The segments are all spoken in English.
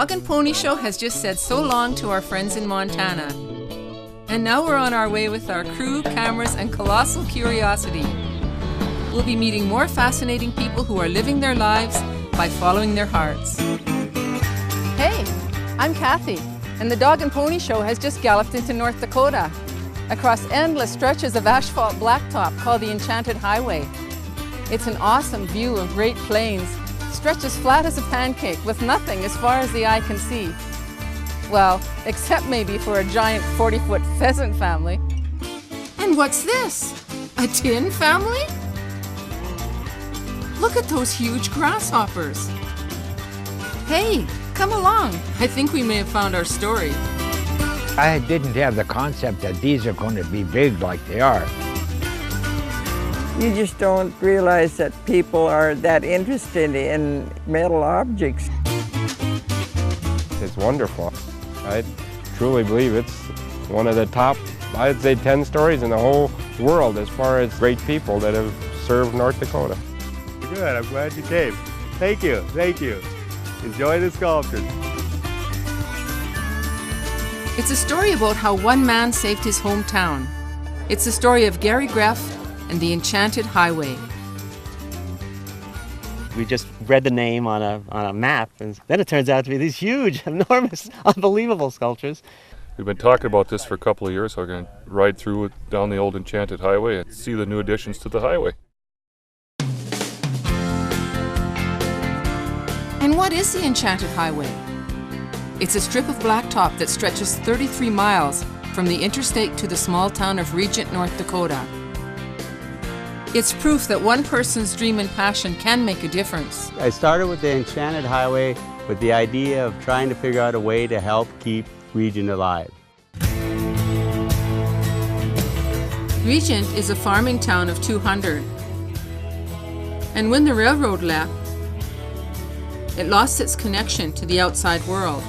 Dog and Pony Show has just said so long to our friends in Montana. And now we're on our way with our crew, cameras, and colossal curiosity. We'll be meeting more fascinating people who are living their lives by following their hearts. Hey, I'm Kathy, and the Dog and Pony Show has just galloped into North Dakota, across endless stretches of asphalt blacktop called the Enchanted Highway. It's an awesome view of Great Plains, stretches flat as a pancake with nothing as far as the eye can see. Well, except maybe for a giant 40-foot pheasant family. And what's this? A tin family? Look at those huge grasshoppers. Hey, come along. I think we may have found our story. I didn't have the concept that these are going to be big like they are. You just don't realize that people are that interested in metal objects. It's wonderful. I truly believe it's one of the top, I'd say 10 stories in the whole world as far as great people that have served North Dakota. Good, I'm glad you came. Thank you, thank you. Enjoy the sculptures. It's a story about how one man saved his hometown. It's the story of Gary Greff and the Enchanted Highway. We just read the name on a map, and then it turns out to be these huge, enormous, unbelievable sculptures. We've been talking about this for a couple of years, so we're going to ride through it down the old Enchanted Highway and see the new additions to the highway. And what is the Enchanted Highway? It's a strip of blacktop that stretches 33 miles from the interstate to the small town of Regent, North Dakota. It's proof that one person's dream and passion can make a difference. I started with the Enchanted Highway with the idea of trying to figure out a way to help keep Regent alive. Regent is a farming town of 200. And when the railroad left, it lost its connection to the outside world.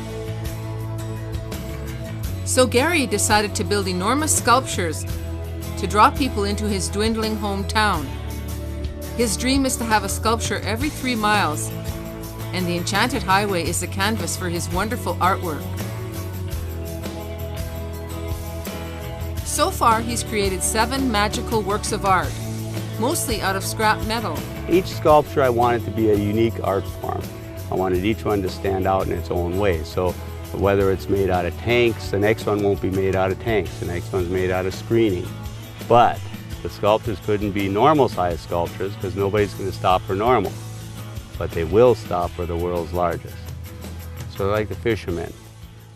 So Gary decided to build enormous sculptures to draw people into his dwindling hometown. His dream is to have a sculpture every 3 miles, and the Enchanted Highway is the canvas for his wonderful artwork. So far, he's created 7 magical works of art, mostly out of scrap metal. Each sculpture I wanted to be a unique art form. I wanted each one to stand out in its own way. So whether it's made out of tanks, the next one won't be made out of tanks. The next one's made out of screening. But the sculptures couldn't be normal-sized sculptures because nobody's going to stop for normal. But they will stop for the world's largest. So they're like the fishermen.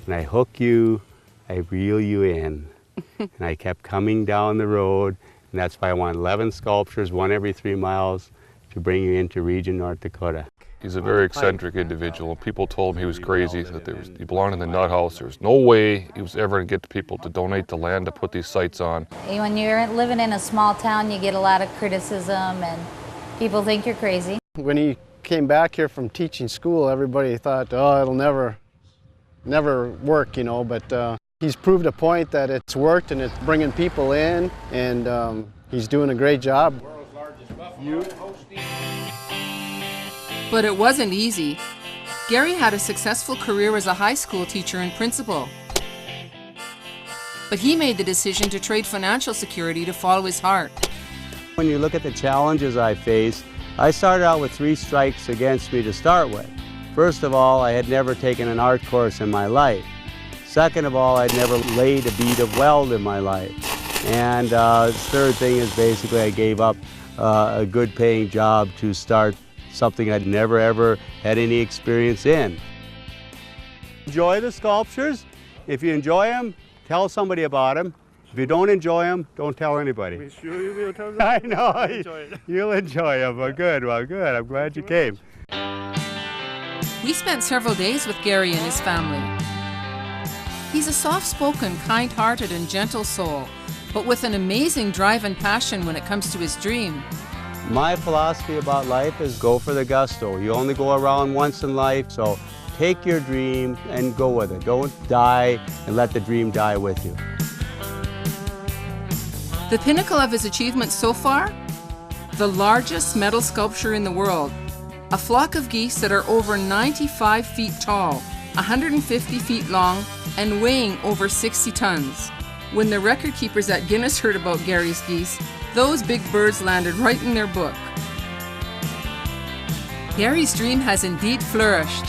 When I hook you, I reel you in. And I kept coming down the road, and that's why I want 11 sculptures, one every 3 miles, to bring you into Regent, North Dakota. He's a very eccentric individual. People told him he was crazy, that he belonged in the nut house. There's no way he was ever going to get people to donate the land to put these sites on. When you're living in a small town, you get a lot of criticism and people think you're crazy. When he came back here from teaching school, everybody thought, oh, it'll never work, you know, but he's proved a point that it's worked and it's bringing people in, and he's doing a great job. But it wasn't easy. Gary had a successful career as a high school teacher and principal. But he made the decision to trade financial security to follow his heart. When you look at the challenges I faced, I started out with 3 strikes against me to start with. First of all, I had never taken an art course in my life. Second of all, I'd never laid a bead of weld in my life. And third thing is basically I gave up a good paying job to start something I'd never ever had any experience in. Enjoy the sculptures. If you enjoy them, tell somebody about them. If you don't enjoy them, don't tell anybody. Sure you will tell them? I know, you'll enjoy them. Well, good, I'm glad you came. We spent several days with Gary and his family. He's a soft-spoken, kind-hearted, and gentle soul, but with an amazing drive and passion when it comes to his dream. My philosophy about life is go for the gusto. You only go around once in life, so take your dream and go with it. Don't die and let the dream die with you. The pinnacle of his achievements so far? The largest metal sculpture in the world. A flock of geese that are over 95 feet tall, 150 feet long, and weighing over 60 tons. When the record keepers at Guinness heard about Gary's geese, those big birds landed right in their book. Gary's dream has indeed flourished.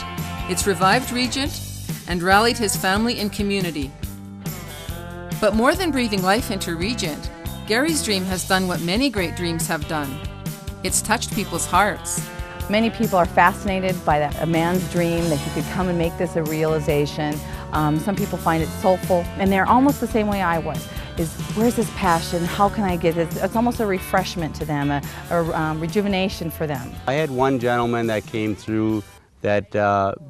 It's revived Regent and rallied his family and community. But more than breathing life into Regent, Gary's dream has done what many great dreams have done. It's touched people's hearts. Many people are fascinated by a man's dream that he could come and make this a realization. Some people find it soulful, and they're almost the same way I was. Where's this passion? How can I get it? It's almost a refreshment to them, a rejuvenation for them. I had one gentleman that came through that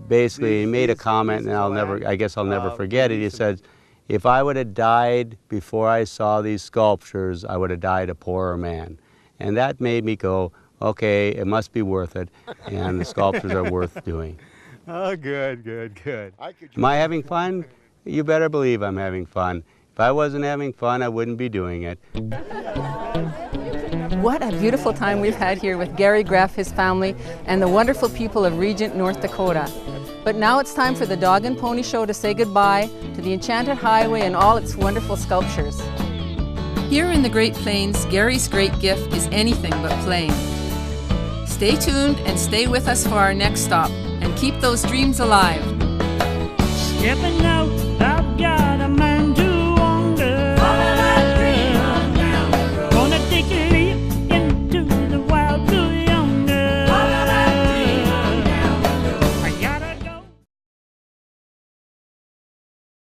basically made a comment, and I guess I'll never forget it. He said, if I would have died before I saw these sculptures, I would have died a poorer man. And that made me go, okay, it must be worth it, and the sculptures are worth doing. Oh, good, good, good. Am I having fun? You better believe I'm having fun. If I wasn't having fun, I wouldn't be doing it. What a beautiful time we've had here with Gary Greff, his family, and the wonderful people of Regent, North Dakota. But now it's time for the Dog and Pony Show to say goodbye to the Enchanted Highway and all its wonderful sculptures. Here in the Great Plains, Gary's great gift is anything but plain. Stay tuned and stay with us for our next stop, and keep those dreams alive. Stepping out